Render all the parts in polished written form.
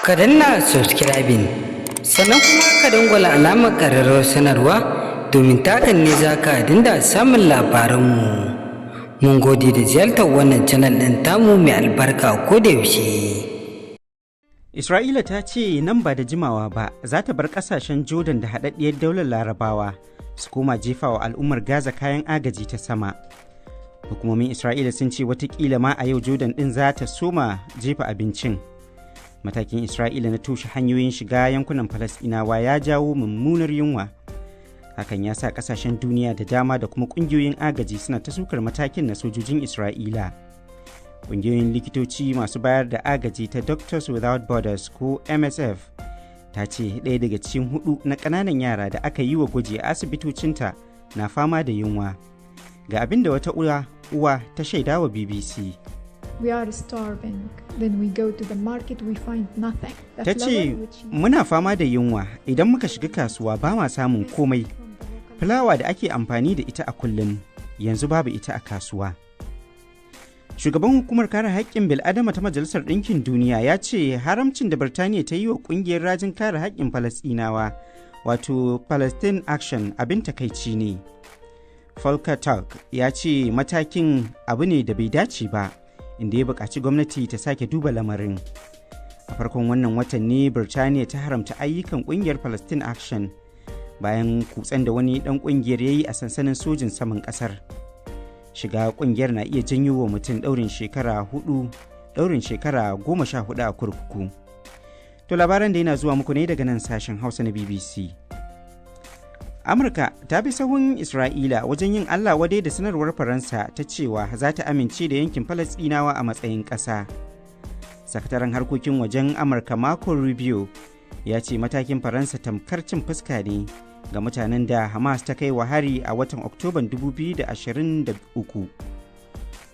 ka danna subscribing sannan kuma ka dangwala alamar ƙararrawar sanarwa domin takan ne za ka dinda samun labaranmu. Mun gode da ziyartar wannan channel ɗin tamu mai albarka ko da yaushe. Isra'ila ta ce nan ba da jimawa ba za ta bar ƙasashen Jordan da haɗaɗɗiyar daular Larabawa su koma jefawa al'ummar Gaza kayan agaji ta sama. Hukumomin Isra'ila sun ce watakila ma a yau Jordan ɗin za ta soma jefa abincin. Matakin Isra'ila na toshe hanyoyin shiga yankunan Falasɗinawa ya jawo mummunar yunwa. Hakan ya sa ƙasashen duniya da dama da kuma ƙungiyoyin agaji suna ta sukar matakin na sojojin Isra'ila. Ƙungiyoyin likitoci masu bayar da agaji ta Doctors Without Borders ko MSF ta ce ɗaya daga cikin 4 na ƙananan yara da aka yi wa gwaji a asibitocinta na fama da yunwa. Ga abin da wata uwa ta shaida wa BBC. We are starving. Then we go to the market, we find nothing. Ta ce, muna fama da yunwa, idan muka shiga kasuwa ba ma samun komai. Fulawa da ake amfani da ita a kullum, yanzu babu ita a kasuwa. Shugaban hukumar kare haƙƙin bil'adama ta Majalisar Ɗinkin Duniya ya ce haramcin da Birtaniya ta yi wa ƙungiyar rajin kare haƙƙin Falasɗinawa, wato Palestine Action, abin takaici ne. Volker Turk ya ce matakin abu ne da bai dace ba, inda ya buƙaci gwamnati ta sake duba lamarin. A farkon wannan watan ne Birtaniya ta haramta ayyukan ƙungiyar Palestine Action bayan kutsen da wani ɗan ƙungiyar ya yi a sansanin sojin saman ƙasar. Shiga ƙungiyar na iya janyo wa mutum ɗaurin shekara 14 a kurkuku. To labaran da yana zuwa muku ne daga nan sashen Hausa na BBC. Amurka ta bi sahun Isra'ila wajen yin Allah wadai da sanarwar Faransa ta cewa za ta amince da yankin Falasɗinawa a matsayin ƙasa. Sakataren harkokin wajen Amurka Marco Rubio ya ce matakin Faransa tamkar cin fuska ne ga mutanen da Hamas ta kai wa hari a watan Oktoban 2023.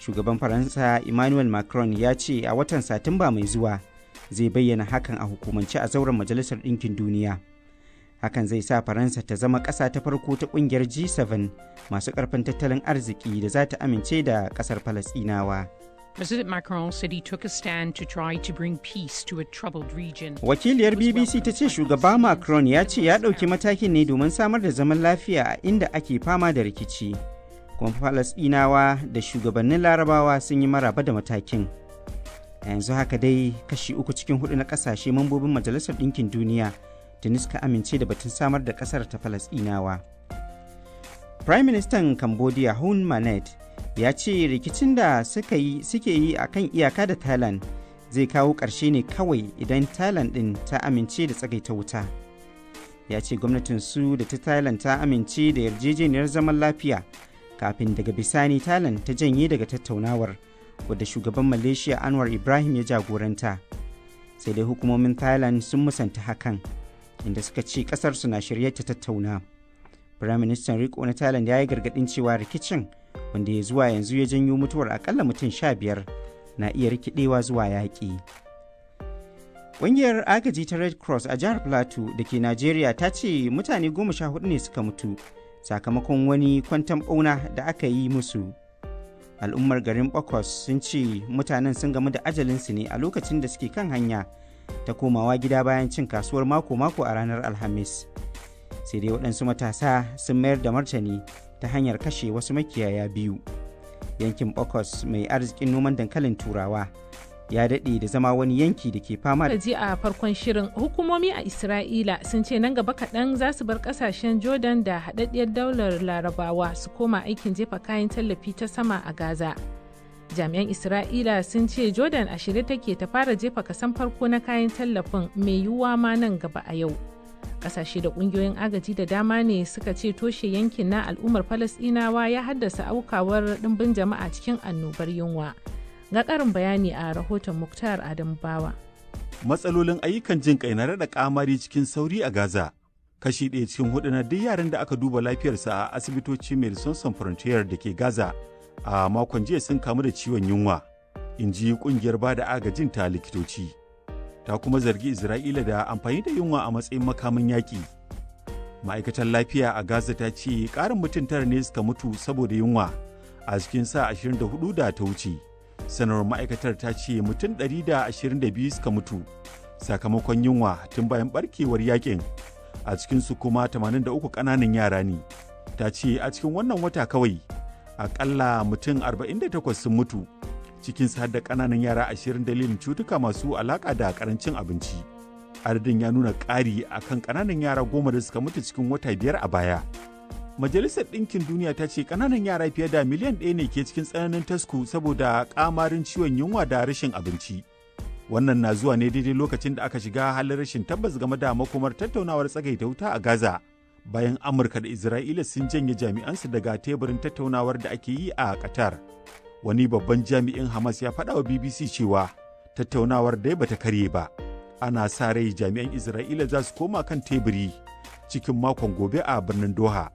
Shugaban Faransa Emmanuel Macron ya ce a watan Satumba mai zuwa zai bayyana hakan a hukumance a zauren Majalisar Ɗinkin Duniya. Hakan zai sa Faransa ta zama ƙasa ta farko ta ƙungiyar G7 masu ƙarfin tattalin arziki da za ta amince da ƙasar Falasɗinawa. President Macron said he took a stand to try to bring peace to a troubled region. Wakiliyar BBC ta ce shugaba Macron ya ce ya ɗauki matakin ne domin samar da zaman lafiya a inda ake fama da rikici. Kuma Falasɗinawa da shugabannin Larabawa sun yi maraba da matakin. A yanzu haka dai kashi 3 cikin 4 na ƙasashe mambobin Majalisar Ɗinkin Duniya tuni suka amince da batun samar da ƙasar ta Falasɗinawa. Prime Minister Cambodia Hun Manet ya ce rikicin da suke yi a kan iyaka da Thailand zai kawo ƙarshe ne kawai idan Thailand ɗin ta amince da tsagaita wuta. Ya ce gwamnatin su da ta Thailand ta amince da yarjejeniyar zaman lafiya kafin daga bisani Thailand ta janye daga tattaunawar wadda shugaban Malaysia Anwar Ibrahim ya jagoranta. Sai dai hukumomin Thailand sun musanta hakan, inda suka ce ƙasar su na shirye ta tattauna. Firaministan Riko na Thailand ya yi gargaɗin cewa rikicin wanda ya zuwa yanzu ya janyo mutuwar akalla mutum 15 na iya rikidewa zuwa yaƙi. Ƙungiyar agaji ta Red Cross a jihar Plateau da ke Najeriya ta ce mutane 14 ne suka mutu sakamakon wani kwanton ɓauna da aka yi musu. Al'ummar garin Bokos sun ce mutanen sun gamu da ajalinsu ne a lokacin da suke kan hanya ta komawa gida bayan cin kasuwar mako-mako a ranar Alhamis. Sai dai waɗansu matasa sun mayar da martani ta hanyar kashe wasu makiyaya 2. Yankin Bokos mai arzikin noman dankalin Turawa ya daɗe da zama wani yanki da ke fama da ji a farkon shirin. Hukumomi a Isra'ila sun ce nan gaba kaɗan za su bar ƙasashen Jordan da haɗaɗɗiyar daular Larabawa su koma aikin jefa kayan tallafi ta sama a Gaza. Jami'an Isra'ila sun ce Jordan a shirye take ta fara jefa kasan farko na kayan tallafin mai yiwuwa ma nan gaba a yau. Kasashe da kungiyoyin agaji da dama ne suka ce toshe yankin na al'ummar Falasɗinawa ya haddasa aukawar ɗimbin jama'a cikin annobar yunwa. Ga ƙarin bayani a rahoton Muktar Adamu Bawa. Matsalolin ayyukan jin kai na rada kamari cikin sauri a Gaza. Kashi 1 cikin 4 na duk yaran da aka duba lafiyarsa a asibitoci Medecins Sans Frontières da ke Gaza a makon jiya sun kamu da ciwon yunwa, in ji kungiyar bada agajin ta likitoci. Ta kuma zargi Isra'ila da amfani da yunwa a matsayin makamin yaƙi. Ma'aikatar lafiya a Gaza ta ce ƙarin mutum 9 ne suka mutu saboda yunwa a cikin sa 24 da ta wuce. Sanarwar ma'aikatar ta ce mutum 122 suka mutu sakamakon yunwa tun bayan barkewar yakin. A cikinsu kuma 83 ƙananan yara ne. Ta ce a cikin wannan wata kawai aƙalla mutum 48 sun mutu, cikinsu har da ƙananan yara 20 dalilin cutuka masu alaƙa da ƙarancin abinci. Adadin ya nuna ƙari akan ƙananan yara 10 da suka mutu cikin wata 5 a baya. Majalisar Ɗinkin Duniya ta ce ƙananan yara fiye da miliyan 1 ne ke cikin tsananin tasku saboda ƙamarin ciwon yunwa da rashin abinci. Wannan na zuwa ne daidai lokacin da aka shiga halin rashin tabbas game da makomar tattaunawar tsagaita wuta a Gaza, bayan Amurka da Isra'ila sun janye jami'ansu daga teburin tattaunawar da ake yi a Qatar. Wani babban jami'in Hamas ya faɗa wa BBC cewa tattaunawar dai bata karye ba. Ana sa rai jami'an Isra'ila za su koma kan teburi cikin makon gobe a birnin Doha.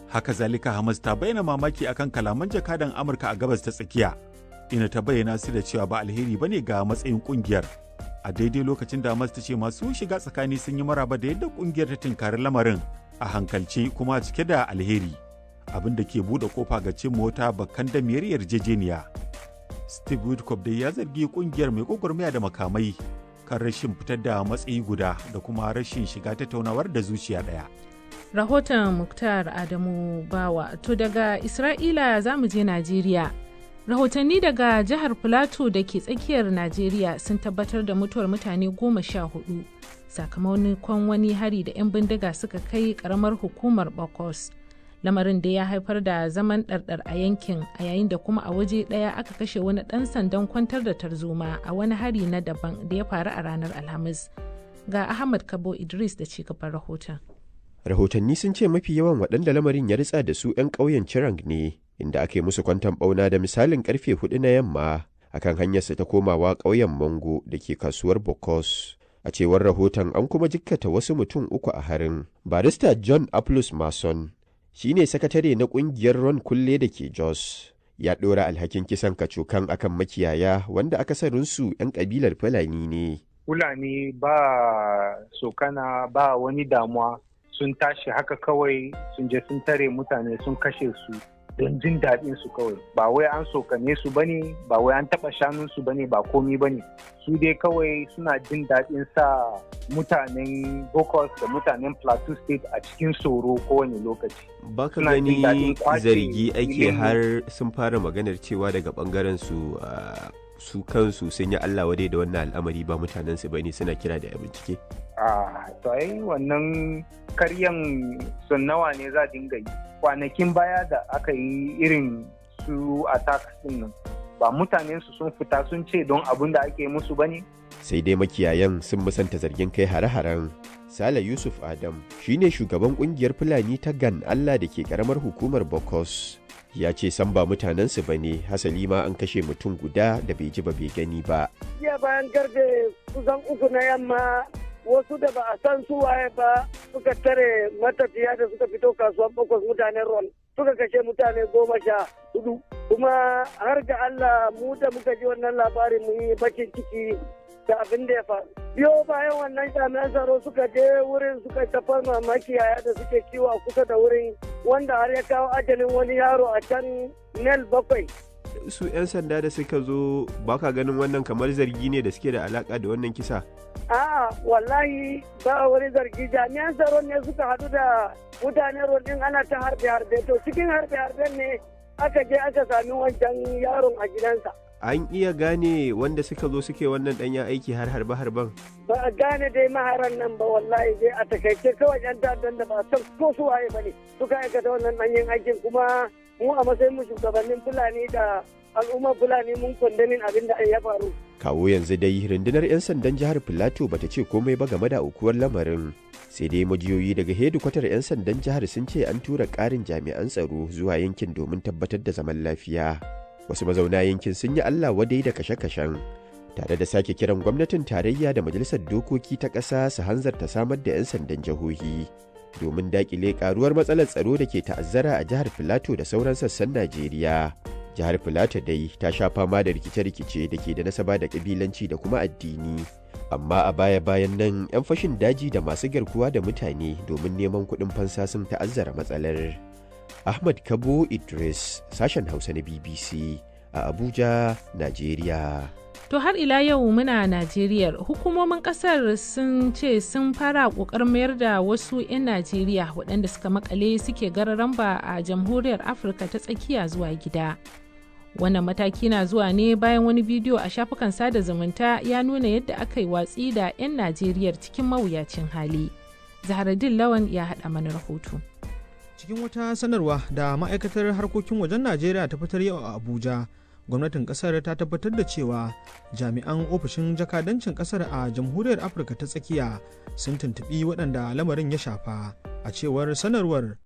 Haka zalika Hamas ta bayyana mamaki akan kalaman jakadan Amurka a gabas ta tsakiya, ina ta bayyana su da cewa ba alheri bane ga matsayin kungiyar. A daidai lokacin da Hamas ta ce masu shiga tsakani sun yi maraba da yadda kungiyar ta tinkari lamarin a hankalce kuma cike da alheri, abin da ke buɗe kofa ga cin mota bakan da miyar yarjejeniya. Steve Witkoff dai ya zargi kungiyar mai gwagwarmaya da makamai kan rashin fitar da matsayi guda da kuma rashin shiga tattaunawar da zuciya ɗaya. Rahoton Muktar Adamu Bawa. To daga Isra'ila za mu je Najeriya. Rahotanni daga jihar Filato da ke tsakiyar Najeriya sun tabbatar da mutuwar mutane 14 sakamakon wani hari da 'yan bindiga suka kai karamar hukumar Bokos. Lamarin da ya haifar da zaman ɗarɗar a yankin, a yayin da kuma a waje ɗaya aka kashe wani ɗan sandan kwantar da tarzoma a wani hari na daban da ya faru a ranar Alhamis. Ga Ahmad Kabo Idris da ci gaban rahoton. Rahotanni sun ce mafi yawan waɗanda lamarin ya ritsa da su 'yan ƙauyen Cirang ne, inda aka yi musu kwanton ɓauna da misalin ƙarfe 4 na yamma akan hanyarsa ta komawa ƙauyen Mango da ke kasuwar Bokos. A cewar rahoton an kuma jikkata wasu mutum 3 a harin. Barista John Aplus Mason shi ne sakatare na ƙungiyar Ron Kulle da ke Jos. Ya ɗora alhakin kisan kacokan akan makiyaya wanda akasarinsu 'yan ƙabilar Fulani ne. Fulani ba sokana ba wani damuwa. Sun tashi haka kawai sun je sun tare mutane sun kashe su don jin daɗin su kawai, ba wai an sokane su bane, ba wai an taɓa shanun su bane, ba komi bane. Su dai kawai suna jin daɗin sa mutanen Bokos da mutanen Plateau State a cikin tsoro kowane lokaci. Baka gani zargi ake har sun fara maganar cewa daga bangaren su su kansu sun yi Allah wadai da wannan al'amari ba mutanen su bane, suna kira da bincike. To ai wannan karyan sun nawa ne za dinga yi. Kwanakin baya da aka yi irin su attacks din nan, ba mutanen su sun fita sun ce don abin da ake musu bane. Sai dai makiyayan sun musanta zargin kai hare-haren. Sale Yusuf Adam shine shugaban kungiyar Fulani ta Gan Allah da ke karamar hukumar Bokos. Ya ce san ba mutanensu ba ne, hasali ma an kashe mutum guda da bai ji ba bai gani ba. Jiya bayan karfe kusan 3 na yamma wasu da ba a san su waye ba suka tare matafiya da suka fito kasuwan Bokos mutanen Ron, suka kashe mutane 14. Kuma har ga Allah mu da muka ji wannan labarin mu yi bakin ciki da abin da ya faru. Biyo bayan wannan jami'an tsaro suka je wurin suka tafar makiyaya da suke kiwo a kusa da wurin, wanda har ya kawo ajalin wani yaro a can mil 7. Su 'yan sanda da suka zo baka ganin wannan kamar zargi ne da suke da alaka da wannan kisa? A'a wallahi ba wani zargi, jami'an tsaro ne suka haɗu da mutanen rodin ana ta harbe-harbe, to cikin harbe-harben ne aka je aka sami wancan yaron a gidansa. An iya gane wanda suka zo suke wannan ɗanyen aiki har harbe-harben? Ba a gane dai maharan nan ba wallahi, dai a takaice kawai yan ta'addan da ba san ko su waye ba ne suka aikata wannan ɗanyen aikin, kuma mu a matsayin mu shugabannin Fulani da al'ummar Fulani mun kondamin abin da ya faru. Kawo yanzu dai rundunar 'yan sandan jihar Filato bata ce komai ba game da aukuwar lamarin. Sai dai majiyoyi daga hedikwatar 'yan sandan jihar sun ce an tura ƙarin jami'an tsaro zuwa yankin domin tabbatar da zaman lafiya. Wasu mazauna yankin sun yi Allah wadai da kashe-kashen, tare da sake kiran gwamnatin tarayya da majalisar dokoki ta ƙasa su hanzarta samar da 'yan sandan jihohi domin daƙile ƙaruwar matsalar tsaro da ke ta'azzara a jihar Filato da sauran sassan Najeriya. Jihar Filato dai ta sha fama da rikice-rikice da ke da nasaba da ƙabilanci da kuma addini. Amma a baya-bayan nan 'yan fashin daji da masu garkuwa da mutane domin neman kuɗin fansa sun ta'azzara matsalar. Ahmad Kabo Idris, sashen Hausa na BBC a Abuja, Najeriya. To har ila yau muna Najeriya, hukumomin kasar sun ce sun fara kokarin mayar da wasu 'yan Najeriya waɗanda suka makale suke gararan ba a jamhuriyar Afirka ta tsakiya zuwa gida. Wannan mataki na zuwa ne bayan wani bidiyo a shafukan sada zumunta ya nuna yadda aka yi watsi da 'yan Najeriya cikin mawuyacin hali. Zaharaddin Lawan ya haɗa mana rahoto. Cikin wata sanarwa da ma'aikatar harkokin wajen Najeriya ta fitar yau a Abuja, gwamnatin kasar ta tabbatar da cewa jami'an ofishin jakadancin kasar a jamhuriyar Afirka ta tsakiya sun tuntuɓi waɗanda lamarin ya shafa. A cewar sanarwar,